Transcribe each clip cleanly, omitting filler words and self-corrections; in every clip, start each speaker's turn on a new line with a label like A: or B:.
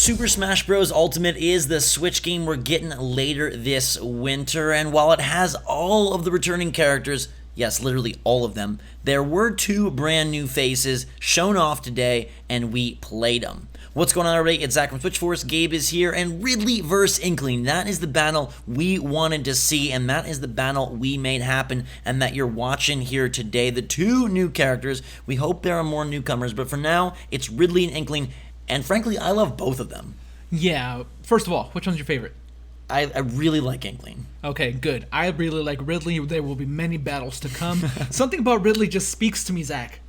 A: Super Smash Bros. Ultimate is the Switch game we're getting later this winter, and while it has all of the returning characters, yes, literally all of them, there were 2 brand new faces shown off today, and we played them. What's going on, everybody? It's Zach from Switch Force. Gabe is here, and Ridley vs. Inkling. That is the battle we wanted to see, and that is the battle we made happen, and that you're watching here today. The 2 new characters. We hope there are more newcomers, but for now, it's Ridley and Inkling, and frankly, I love both of them.
B: Yeah. First of all, which one's your favorite?
A: I really like Inkling.
B: Okay, good. I really like Ridley. There will be many battles to come. Something about Ridley just speaks to me, Zach.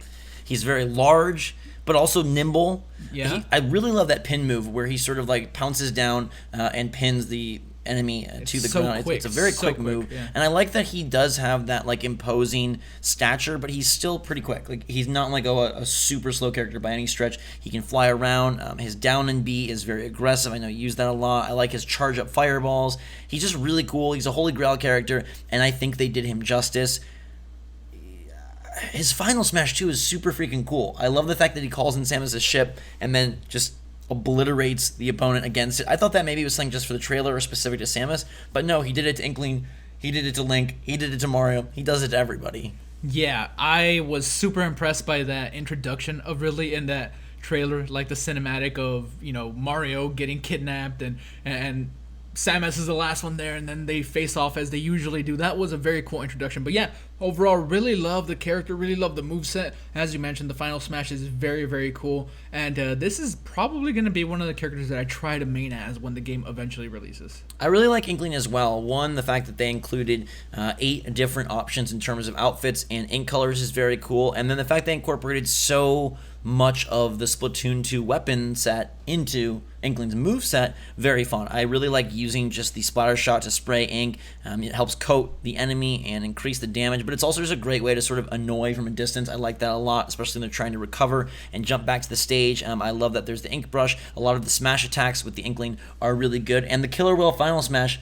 A: He's very large, but also nimble.
B: Yeah.
A: I really love that pin move where he sort of like pounces down and pins the enemy to the ground.
B: Quick.
A: It's a very quick move.
B: Yeah.
A: And I like that he does have that like imposing stature, but he's still pretty quick. Like he's not like a super slow character by any stretch. He can fly around. His down and B is very aggressive. I know you use that a lot. I like his charge up fireballs. He's just really cool. He's a Holy Grail character, and I think they did him justice. His final smash too is super freaking cool. I love the fact that he calls in Samus's ship and then just obliterates the opponent against it. I thought that maybe it was something just for the trailer or specific to Samus, but no, he did it to Inkling, he did it to Link, he did it to Mario, he does it to everybody.
B: Yeah, I was super impressed by that introduction of Ridley in that trailer, like the cinematic of, Mario getting kidnapped and Samus is the last one there, and then they face off as they usually do. That was a very cool introduction. But yeah, overall, really love the character, really love the moveset. As you mentioned, the final smash is very, very cool. And this is probably going to be one of the characters that I try to main as when the game eventually releases.
A: I really like Inkling as well. One, the fact that they included 8 different options in terms of outfits and ink colors is very cool. And then the fact they incorporated so much of the Splatoon 2 weapon set into Inkling's moveset, very fun. I really like using just the splatter shot to spray ink. It helps coat the enemy and increase the damage, but it's also just a great way to sort of annoy from a distance. I like that a lot, especially when they're trying to recover and jump back to the stage. I love that there's the ink brush. A lot of the smash attacks with the Inkling are really good, and the Killer Whale final smash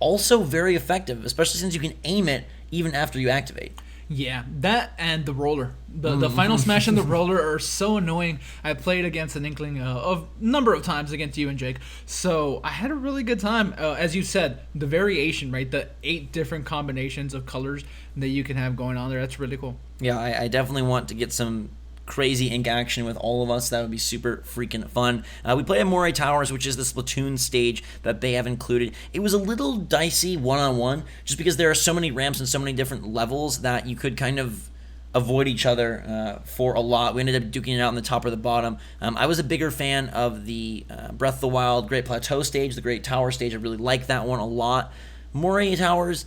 A: also very effective, especially since you can aim it even after you activate.
B: Yeah, that and the roller. The final smash and the roller are so annoying. I played against an Inkling a number of times against you and Jake, so I had a really good time. As you said, the variation, right? The 8 different combinations of colors that you can have going on there, that's really cool.
A: Yeah, I definitely want to get some crazy ink action with all of us. That would be super freaking fun. We played at Moray Towers, which is the Splatoon stage that they have included. It was a little dicey one-on-one, just because there are so many ramps and so many different levels that you could kind of avoid each other for a lot. We ended up duking it out on the top or the bottom. I was a bigger fan of the Breath of the Wild Great Plateau stage, the Great Tower stage. I really like that one a lot. Moray Towers,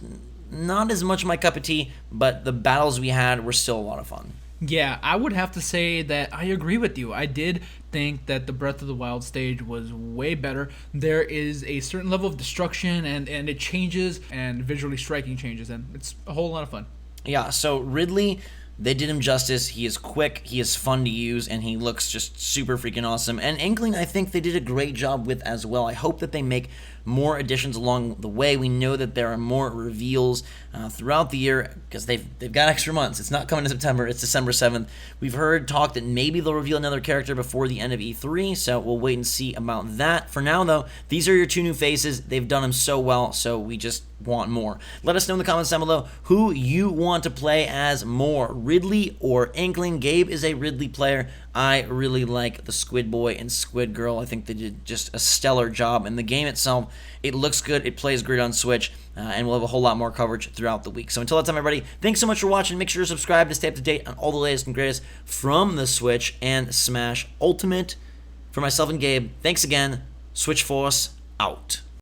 A: not as much my cup of tea, but the battles we had were still a lot of fun.
B: Yeah, I would have to say that I agree with you. I did think that the Breath of the Wild stage was way better. There is a certain level of destruction, and it changes, and visually striking changes, and it's a whole lot of fun.
A: Yeah, so Ridley, they did him justice. He is quick, he is fun to use, and he looks just super freaking awesome. And Inkling, I think they did a great job with as well. I hope that they make more additions along the way. We know that there are more reveals throughout the year because they've got extra months. It's not coming in September. It's December 7th. We've heard talk that maybe they'll reveal another character before the end of E3, so we'll wait and see about that. For now, though, these are your 2 new faces. They've done them so well, so we just want more. Let us know in the comments down below who you want to play as more, Ridley or Inkling. Gabe is a Ridley player. I really like the Squid Boy and Squid Girl. I think they did just a stellar job. And the game itself, it looks good. It plays great on Switch. And we'll have a whole lot more coverage throughout the week. So until that time, everybody, thanks so much for watching. Make sure to subscribe to stay up to date on all the latest and greatest from the Switch and Smash Ultimate. For myself and Gabe, thanks again. Switch Force out.